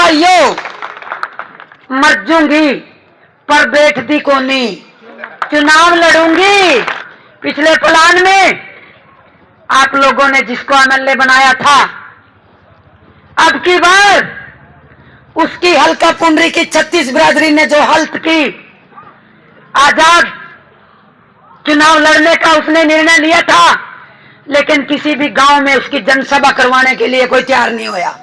भाइयों, मर जूंगी पर बैठती कोनी, चुनाव लड़ूंगी। पिछले प्लान में आप लोगों ने जिसको एमएलए बनाया था, अब की बार उसकी हल्का पुंडरी की 36 बिरादरी ने जो हल्क की, आजाद चुनाव लड़ने का उसने निर्णय लिया था, लेकिन किसी भी गांव में उसकी जनसभा करवाने के लिए कोई तैयार नहीं होया।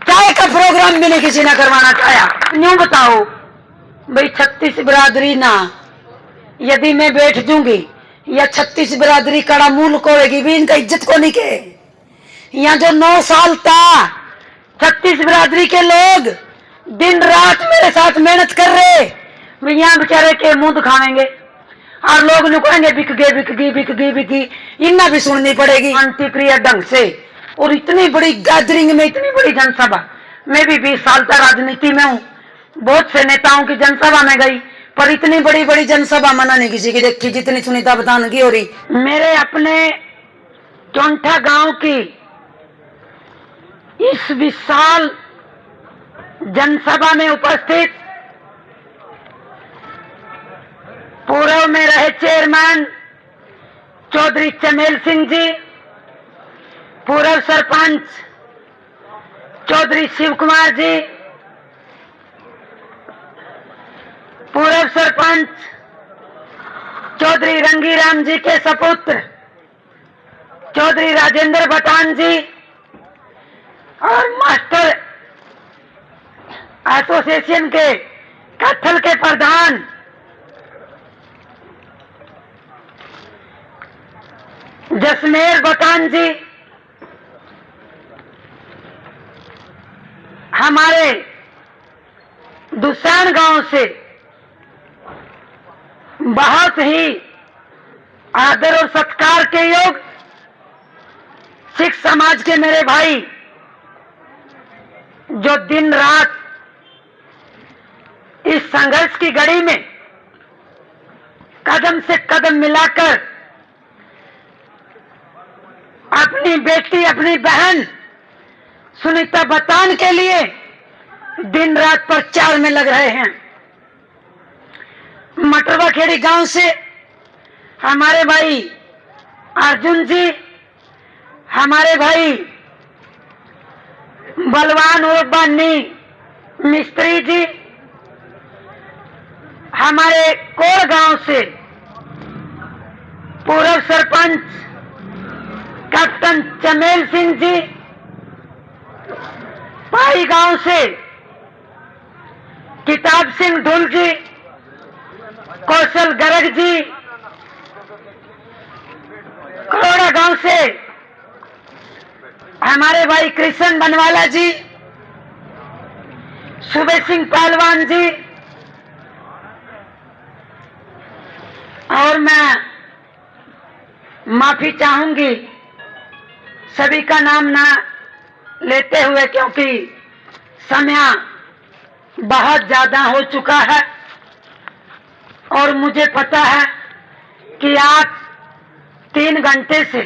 चाय का प्रोग्राम भी नहीं किसी ने करवाना चाहा। न्यू बताओ भाई, 36 बिरादरी ना यदि मैं बैठ जूंगी या 36 बिरादरी कड़ा मूल को होगी भी, इनका इज्जत को नहीं के। यहाँ जो 9 साल था 36 बिरादरी के लोग दिन रात मेरे साथ मेहनत कर रहे, यहाँ बेचारे के मुंह दिखावेंगे और लोग नुकाएंगे बिक गए बिक गई बिक गई बिक गई। इन्ना भी सुननी पड़ेगी शांति प्रिय ढंग से। और इतनी बड़ी गैदरिंग में इतनी बड़ी जनसभा, मैं भी 20 साल तक राजनीति में हूँ, बहुत से नेताओं की जनसभा में गई, पर इतनी बड़ी बड़ी जनसभा मना नहीं किसी की देखी जितनी सुनीता बदान की हो रही। मेरे अपने चौंठा गांव की इस विशाल जनसभा में उपस्थित पूर्व में रहे चेयरमैन चौधरी चमेल सिंह जी, पूर्व सरपंच चौधरी शिव कुमार जी, पूर्व सरपंच चौधरी रंगीराम जी के सपुत्र चौधरी राजेंद्र बटान जी और मास्टर एसोसिएशन के कत्थल के प्रधान जसमेर बटान जी, हमारे दुसान गांव से बहुत ही आदर और सत्कार के योग सिख समाज के मेरे भाई, जो दिन रात इस संघर्ष की घड़ी में कदम से कदम मिलाकर अपनी बेटी अपनी बहन सुनीता बटान के लिए दिन रात प्रचार में लग रहे हैं। मटरवा खेड़ी गांव से हमारे भाई अर्जुन जी, हमारे भाई बलवान और बन्नी मिस्त्री जी, हमारे कोर गांव से पूर्व सरपंच कैप्टन चमेल सिंह जी, पाई गांव से किताब सिंह ढुल जी, कौशल गर्ग जी, करोड़ा गांव से हमारे भाई कृष्ण बनवाला जी, सुबह सिंह पहलवान जी, और मैं माफी चाहूंगी सभी का नाम ना लेते हुए, क्योंकि समय बहुत ज्यादा हो चुका है और मुझे पता है कि आप 3 घंटे से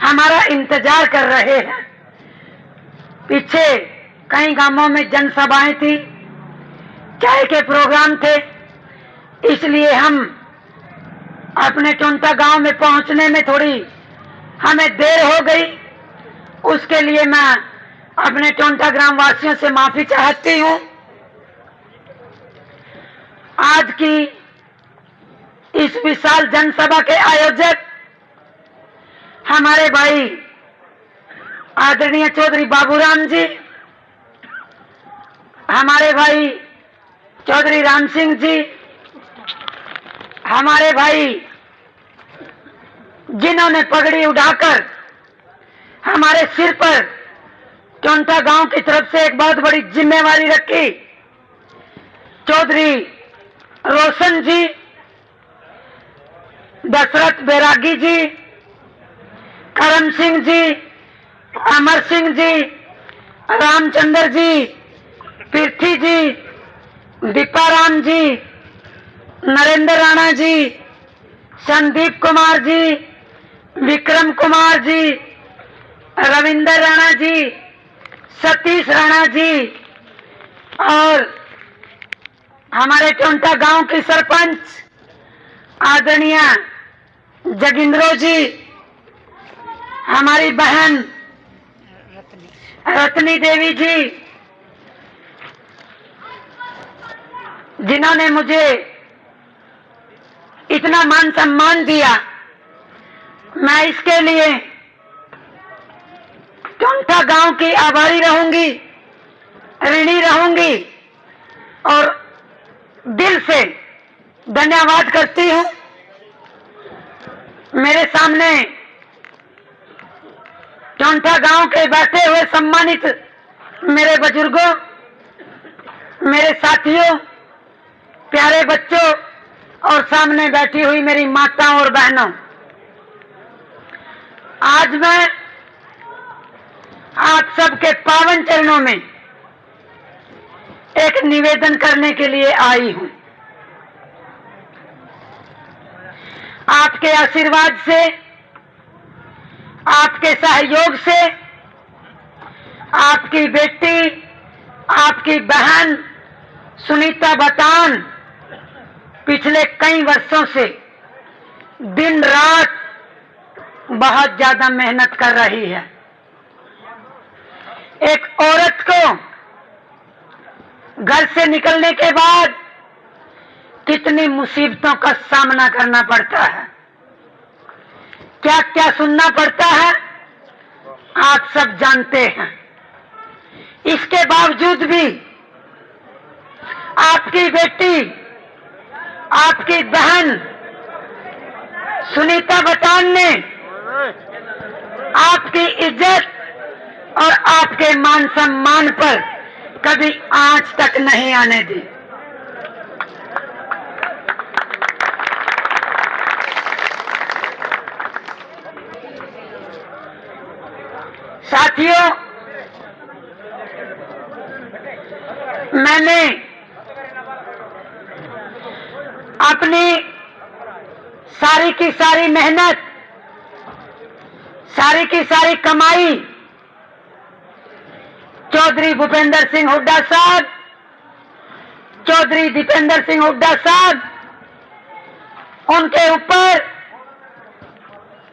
हमारा इंतजार कर रहे हैं। पीछे कई गांवों में जनसभाएं थी, चाय के प्रोग्राम थे, इसलिए हम अपने चौंटा गांव में पहुंचने में थोड़ी हमें देर हो गई। उसके लिए मैं अपने चौंटा ग्राम वासियों से माफी चाहती हूं। आज की इस विशाल जनसभा के आयोजक हमारे भाई आदरणीय चौधरी बाबूराम जी, हमारे भाई चौधरी राम सिंह जी, हमारे भाई जिन्होंने पगड़ी उठाकर हमारे सिर पर चौंटा गांव की तरफ से एक बहुत बड़ी जिम्मेवारी रखी, चौधरी रोशन जी, दशरथ बैरागी जी, करम सिंह जी, अमर सिंह जी, रामचंद्र जी, पृथ्वी जी, दीपाराम जी, नरेंद्र राणा जी, संदीप कुमार जी, विक्रम कुमार जी, रविंदर राणा जी, सतीश राणा जी और हमारे टोंटा गांव के सरपंच आदरणीय जगिंद्रो जी, हमारी बहन रत्नी देवी जी, जिन्होंने मुझे इतना मान सम्मान दिया, मैं इसके लिए टोंटा गांव की आभारी रहूंगी, ऋणी रहूंगी और दिल से धन्यवाद करती हूं। मेरे सामने टोंटा गांव के बैठे हुए सम्मानित मेरे बुजुर्गों, मेरे साथियों, प्यारे बच्चों और सामने बैठी हुई मेरी माताओं और बहनों, आज मैं आप सबके पावन चरणों में एक निवेदन करने के लिए आई हूं। आपके आशीर्वाद से, आपके सहयोग से आपकी बेटी, आपकी बहन सुनीता बटान पिछले कई वर्षों से दिन रात बहुत ज्यादा मेहनत कर रही है। एक औरत को घर से निकलने के बाद कितनी मुसीबतों का सामना करना पड़ता है, क्या क्या सुनना पड़ता है, आप सब जानते हैं। इसके बावजूद भी आपकी बेटी, आपकी बहन सुनीता बटान ने आपकी इज्जत और आपके मान सम्मान पर कभी आंच तक नहीं आने दी। साथियों, मैंने अपनी सारी की सारी मेहनत, सारी की सारी कमाई चौधरी भूपेंद्र सिंह हुड्डा साहब, चौधरी दीपेंद्र सिंह हुड्डा साहब, उनके ऊपर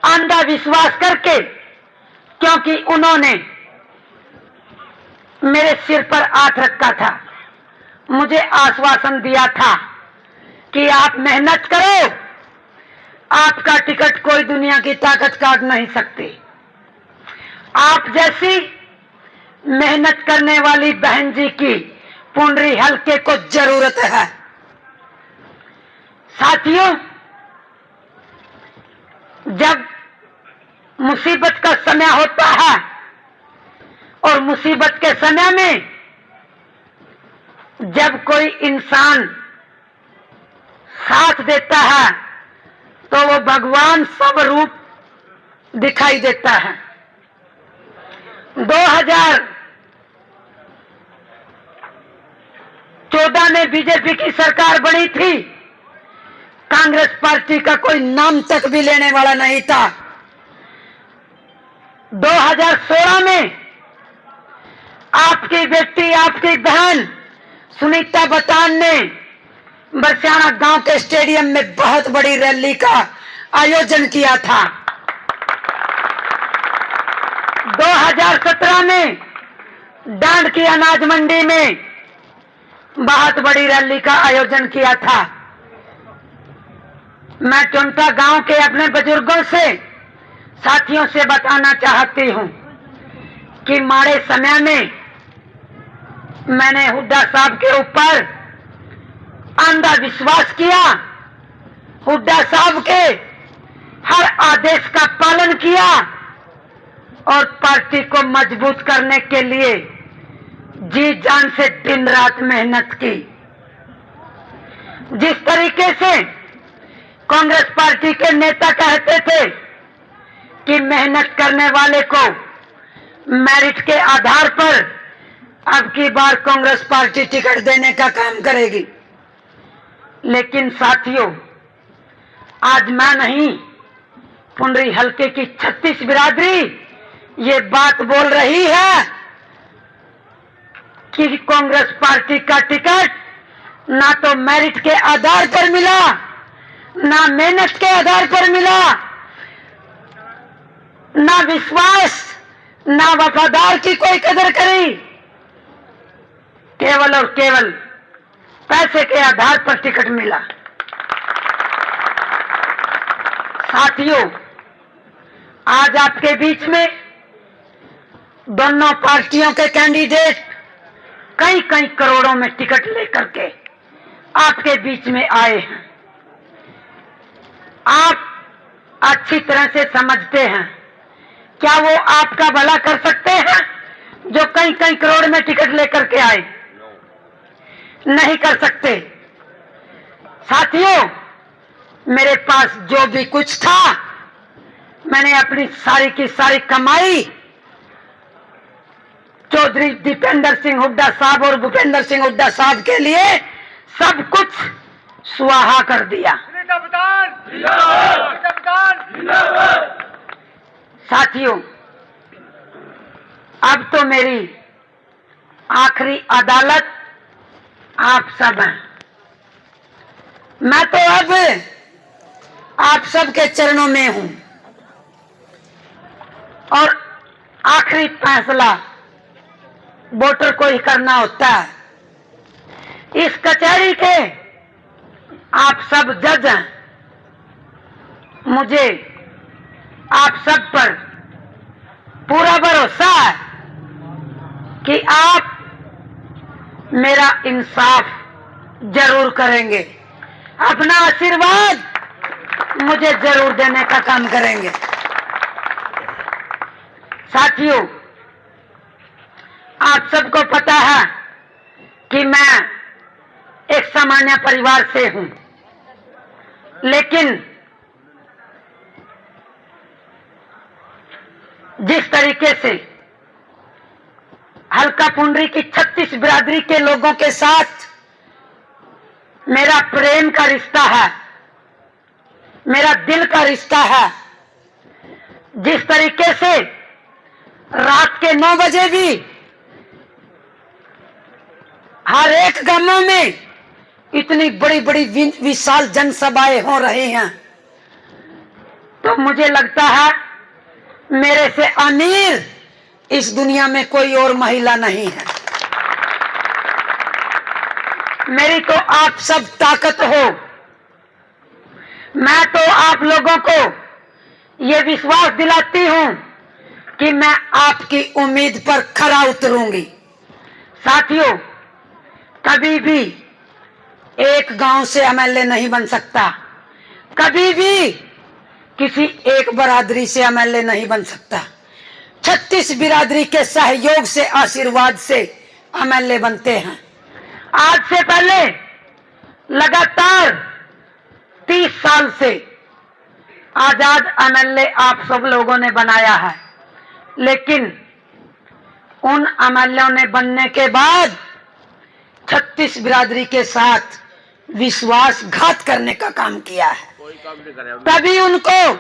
अंधा विश्वास करके, क्योंकि उन्होंने मेरे सिर पर हाथ रखा था, मुझे आश्वासन दिया था कि आप मेहनत करो, आपका टिकट कोई दुनिया की ताकत काट नहीं सकती। आप जैसी मेहनत करने वाली बहन जी की पुंडरी हल्के को जरूरत है। साथियों, जब मुसीबत का समय होता है और मुसीबत के समय में जब कोई इंसान साथ देता है तो वो भगवान सब रूप दिखाई देता है। 2014 में बीजेपी की सरकार बनी थी, कांग्रेस पार्टी का कोई नाम तक भी लेने वाला नहीं था। 2016 में आपकी बेटी, आपकी बहन सुनीता बटान ने बरसियाना गांव के स्टेडियम में बहुत बड़ी रैली का आयोजन किया था। 2017 में डांड की अनाज मंडी में बहुत बड़ी रैली का आयोजन किया था। मैं टोंटा गांव के अपने बुजुर्गों से, साथियों से बताना चाहती हूं कि माड़े समय में मैंने हुड्डा साहब के ऊपर अंधा विश्वास किया, हुड्डा साहब के हर आदेश का पालन किया और पार्टी को मजबूत करने के लिए जी जान से दिन रात मेहनत की। जिस तरीके से कांग्रेस पार्टी के नेता कहते थे कि मेहनत करने वाले को मेरिट के आधार पर अब की बार कांग्रेस पार्टी टिकट देने का काम करेगी, लेकिन साथियों, आज मैं नहीं, पुंडरी हल्के की 36 बिरादरी ये बात बोल रही है कि कांग्रेस पार्टी का टिकट ना तो मेरिट के आधार पर मिला, ना मेहनत के आधार पर मिला, ना विश्वास, ना वफादार की कोई कदर करी, केवल और केवल पैसे के आधार पर टिकट मिला। साथियों, आज आपके बीच में दोनों पार्टियों के कैंडिडेट कई कई करोड़ों में टिकट लेकर के आपके बीच में आए हैं। आप अच्छी तरह से समझते हैं, क्या वो आपका भला कर सकते हैं जो कई कई करोड़ में टिकट लेकर के आए? नहीं कर सकते। साथियों, मेरे पास जो भी कुछ था मैंने अपनी सारी की सारी कमाई चौधरी दीपेंद्र सिंह हुड्डा साहब और भूपेंद्र सिंह हुड्डा साहब के लिए सब कुछ स्वाहा कर दिया। साथियों, अब तो मेरी आखिरी अदालत आप सब हैं। मैं तो अब आप सब के चरणों में हूं और आखिरी फैसला वोटर को ही करना होता है। इस कचहरी के आप सब जज हैं। मुझे आप सब पर पूरा भरोसा है कि आप मेरा इंसाफ जरूर करेंगे, अपना आशीर्वाद मुझे जरूर देने का काम करेंगे। साथियों, आप सबको पता है कि मैं एक सामान्य परिवार से हूं, लेकिन जिस तरीके से हल्का पुंडरी की 36 बिरादरी के लोगों के साथ मेरा प्रेम का रिश्ता है, मेरा दिल का रिश्ता है, जिस तरीके से रात के 9 बजे भी हर एक गांवों में इतनी बड़ी बड़ी विशाल जनसभाएं हो रही हैं, तो मुझे लगता है मेरे से अमीर इस दुनिया में कोई और महिला नहीं है। मेरी तो आप सब ताकत हो। मैं तो आप लोगों को ये विश्वास दिलाती हूं कि मैं आपकी उम्मीद पर खरा उतरूंगी। साथियों, कभी भी एक गांव से एमएलए नहीं बन सकता, कभी भी किसी एक बिरादरी से एमएलए नहीं बन सकता। 36 बिरादरी के सहयोग से, आशीर्वाद से एमएलए बनते हैं। आज से पहले लगातार 30 साल से आजाद एमएलए आप सब लोगों ने बनाया है, लेकिन उन एमएलए ने बनने के बाद 36 बिरादरी के साथ विश्वासघात करने का काम किया है। तभी उनको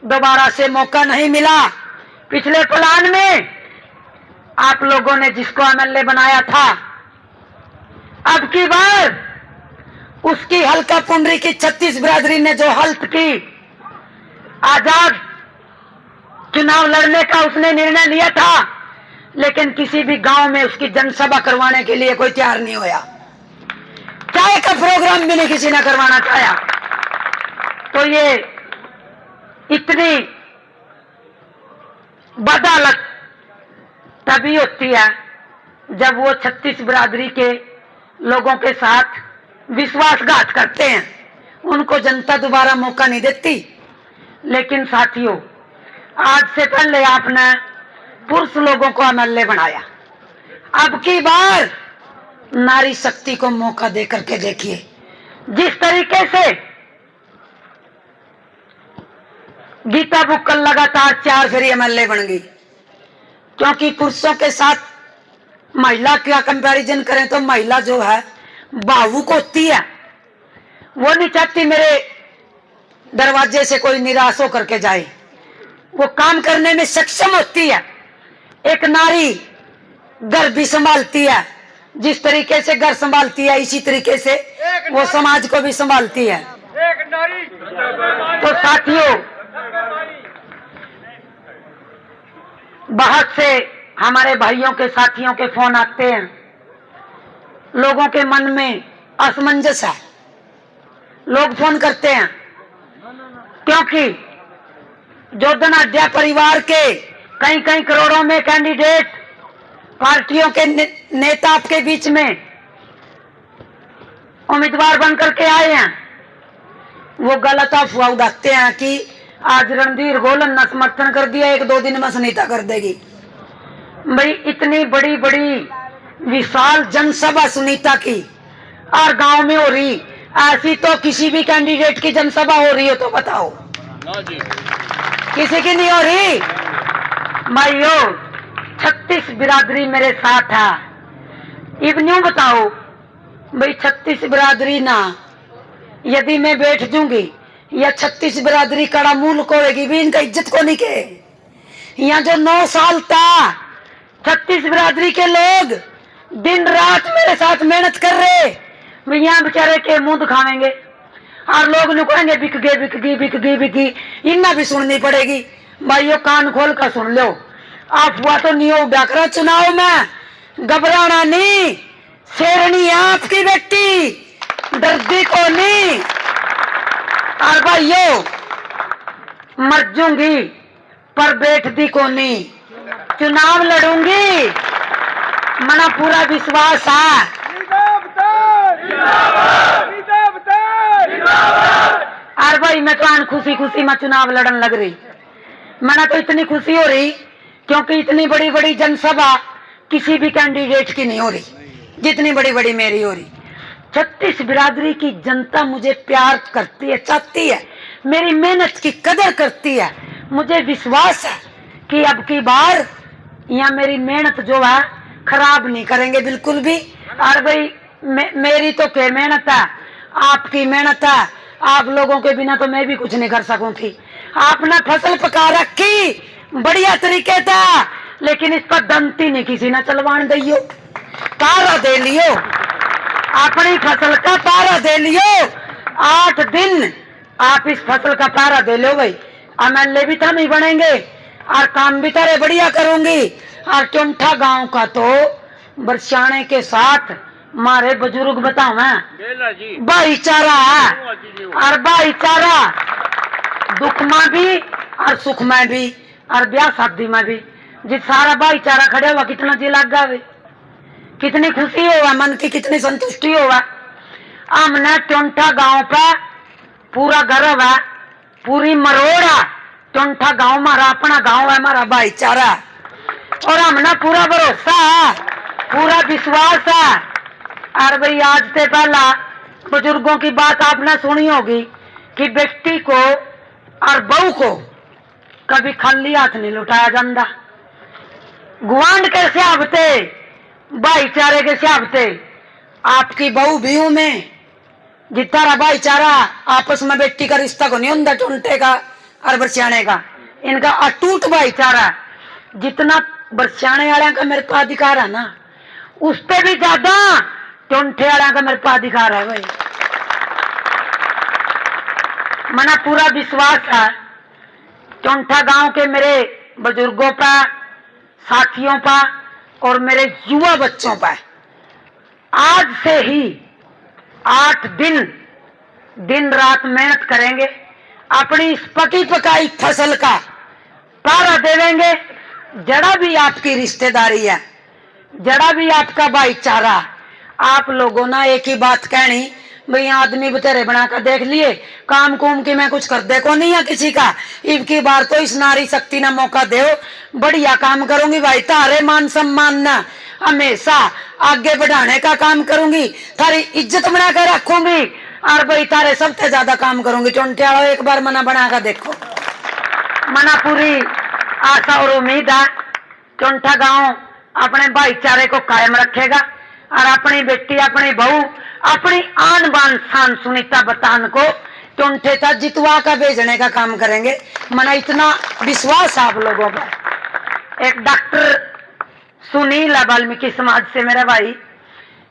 दोबारा से मौका नहीं मिला। पिछले प्लान में आप लोगों ने जिसको एमएलए बनाया था, अब की बार उसकी हल्का पुंडरी की 36 बिरादरी ने जो हल्फ की, आजाद चुनाव लड़ने का उसने निर्णय लिया था, लेकिन किसी भी गांव में उसकी जनसभा करवाने के लिए कोई तैयार नहीं होया। चाय का प्रोग्राम भी नहीं किसी ने करवाना चाहा। तो ये इतनी बदौलत तभी होती है जब वो 36 बिरादरी के लोगों के साथ विश्वासघात करते हैं। उनको जनता दोबारा मौका नहीं देती। लेकिन साथियों, आज से पहले आपने पुरुष लोगों को एमएलए बनाया, अब की बार नारी शक्ति को मौका देकर के देखिए। जिस तरीके से गीता बुक्कल लगातार 4 फेरी एमएलए बन गई, क्योंकि पुरुषों के साथ महिला का कंपैरिजन करें तो महिला जो है भावुक होती है। वो नहीं चाहती मेरे दरवाजे से कोई निराश होकर के जाए, वो काम करने में सक्षम होती है। एक नारी घर भी संभालती है, जिस तरीके से घर संभालती है इसी तरीके से वो समाज को भी संभालती है। तो साथियों, बहुत से हमारे भाइयों के साथियों के फोन आते हैं, लोगों के मन में असमंजस है, लोग फोन करते हैं क्योंकि जो धनाढ्य परिवार के कई कई करोड़ों में कैंडिडेट पार्टियों के नेता आपके बीच में उम्मीदवार बनकर के आए हैं, वो गलत अफवाह उड़ाते हैं कि आज रणधीर गोलन ने समर्थन कर दिया, 1-2 दिन में सुनीता कर देगी। भाई इतनी बड़ी बड़ी विशाल जनसभा सुनीता की और गांव में हो रही, ऐसी तो किसी भी कैंडिडेट की जनसभा हो रही हो तो बताओ, किसी की नहीं हो रही। भाइयों 36 बिरादरी मेरे साथ है, अब न्यू बताओ भाई 36 बिरादरी ना यदि मैं बैठ जूंगी या 36 बिरादरी कड़ा मूल कोड़ेगी भी, इनका इज्जत को नहीं के। यहाँ जो 9 साल था 36 बिरादरी के लोग दिन रात मेरे साथ मेहनत कर रहे, यहाँ बेचारे के मुंह दिखावेंगे और लोग नुकाएंगे बिक गए बिक गई बिक गई बिक गई, इन्ना भी सुननी पड़ेगी। भाइयों कान खोल कर सुन लो, अफवाह तो नहीं हो डाकरा चुनाव में घबराना नहीं, शेरनी है आपकी बेटी, दर्दी को नहीं। और भाइयों मर जूंगी पर बैठती को नहीं, चुनाव लड़ूंगी, मना पूरा विश्वास है। और भाई मैं तो खुशी खुशी में चुनाव लड़न लग रही, मना तो इतनी खुशी हो रही क्योंकि इतनी बड़ी बड़ी जनसभा किसी भी कैंडिडेट की नहीं हो रही जितनी बड़ी बड़ी मेरी हो रही। 36 बिरादरी की जनता मुझे प्यार करती है, चाहती है, मेरी मेहनत की कदर करती है। मुझे विश्वास है कि अब की बार यहाँ मेरी मेहनत जो है खराब नहीं करेंगे बिल्कुल भी। और भाई मेरी तो क्या मेहनत है, आपकी मेहनत है, आप लोगों के बिना तो मैं भी कुछ नहीं कर सकूं थी। आपने फसल पका रखी बढ़िया तरीके था, लेकिन इस पर दंती नहीं किसी ने चलवान दियो, पारा दे लियो, अपनी फसल का पारा दे लियो। 8 दिन आप इस फसल का पारा दे लो भाई, एमएलए भी था नहीं बनेंगे और काम भी तारे बढ़िया करूंगी। और चुंठा गांव का तो बरसाने के साथ मारे बुजुर्ग बतावे भाईचारा है, और भाईचारा दुख में भी और सुख में भी और ब्याह शादी में भी, जिस सारा भाईचारा खड़े हुआ कितना जी लग गया, कितनी खुशी होगा, मन की कितनी संतुष्टि होगा। हमने चुंठा गांव पे पूरा गर्व है, पूरी मरोड़ा चुंठा गांव हमारा अपना गांव है, हमारा भाईचारा, और हमने पूरा भरोसा है, पूरा विश्वास है। और भाई आज से पहला बुजुर्गों की बात आपने सुनी होगी कि बेटी को और बहू को कभी खाली हाथ नहीं लुटाया जाता, गुआंड के सियाबते भाईचारे के सियाबते। आपकी बहू भी हूं मैं, जितना भाईचारा आपस में बेटी का रिश्ता को नहीं होता टुंटे का और बरसियाने का, इनका अटूट भाईचारा। जितना बरसियाने वाले का मेरे पास अधिकार है ना, उस पर भी ज्यादा टुंटे वाले का मेरे पास अधिकार है भाई। मना पूरा विश्वास है चुंठा गांव के मेरे बुजुर्गों पर, साथियों पर और मेरे युवा बच्चों पर। आज से ही 8 दिन दिन रात मेहनत करेंगे, अपनी इस पकी पकाई फसल का पारा देवेंगे। जड़ा भी आपकी रिश्तेदारी है, जड़ा भी आपका भाईचारा, आप लोगों ने एक ही बात कहनी, भाई आदमी बतेरे बना कर देख लिए, काम कुम की मैं कुछ कर दे को नहीं है किसी का, इब की बार तो इस नारी शक्ति ने मौका दो, बढ़िया काम करूंगी भाई, तारे मान सम्मान न हमेशा आगे बढ़ाने का काम करूंगी, थारी इज्जत बना कर रखूंगी, और भाई तारे सबसे ज्यादा काम करूंगी। टोंटियाड़ो एक बार मना बना कर देखो, मना पूरी आशा और उम्मीद है चुंठा गांव अपने भाईचारे को कायम रखेगा और अपनी बेटी, अपनी बहू, अपनी आन बान शान सुनीता बतान को चुंठे तक जितवा का भेजने का काम करेंगे। मना इतना विश्वास है आप लोगों पर। एक डॉक्टर सुनील वाल्मीकि समाज से मेरा भाई,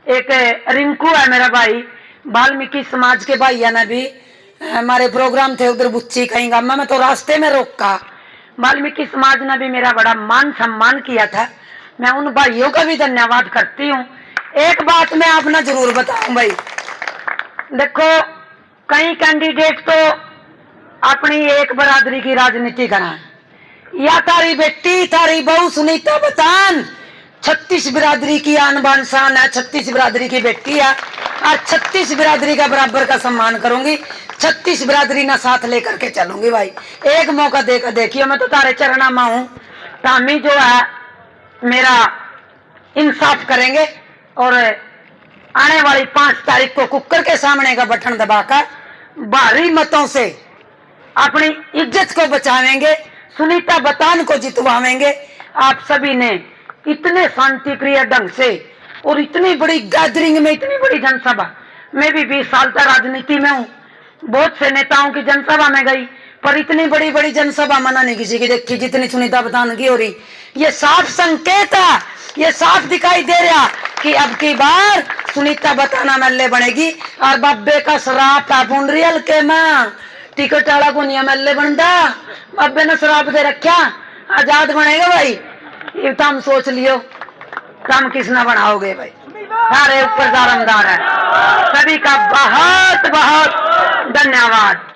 एक रिंकू है मेरा भाई, वाल्मीकि समाज के भाई है ना, भी हमारे प्रोग्राम थे उधर बुच्ची कहीं गामा में, तो रास्ते में रोका। वाल्मीकि समाज ने भी मेरा बड़ा मान सम्मान किया था, मैं उन भाइयों का भी धन्यवाद करती हूँ। एक बात मैं आपने जरूर बताऊं भाई, देखो कई कैंडिडेट तो अपनी एक बरादरी की राजनीति करा, या तारी बेटी तारी बहू सुनीता बतान 36 बिरादरी की आन बान शान है, 36 बिरादरी की बेटी है और 36 बिरादरी का बराबर का सम्मान करूंगी, 36 बिरादरी ना साथ लेकर के चलूंगी भाई। एक मौका देकर देखियो, मैं तो तारे चरणा में हूं, तामी जो है मेरा इंसाफ करेंगे और आने वाली 5 तारीख को कुकर के सामने का बटन दबाकर भारी मतों से अपनी इज्जत को बचावेंगे, सुनीता बतान को जितवावेंगे। आप सभी ने इतने शांति प्रिय ढंग से और इतनी बड़ी गैदरिंग में, इतनी बड़ी जनसभा, मैं भी 20 साल तक राजनीति में हूँ, बहुत से नेताओं की जनसभा में गई, पर इतनी बड़ी बड़ी जनसभा मना नहीं किसी की देखी जितनी सुनीता बतान की हो रही। ये साफ संकेत है, ये साफ दिखाई दे रहा कि अब की बार सुनीता बताना एमएलए बनेगी और बाबे का शराब था पुंडरियल के मां टिकट वाला को नहीं एमएलए बनता, बाबे ने शराब दे रखा, आजाद बनेगा भाई। ये तुम सोच लियो, तुम किसना बनाओगे भाई, सारे ऊपर दारमदार है। सभी का बहुत बहुत धन्यवाद।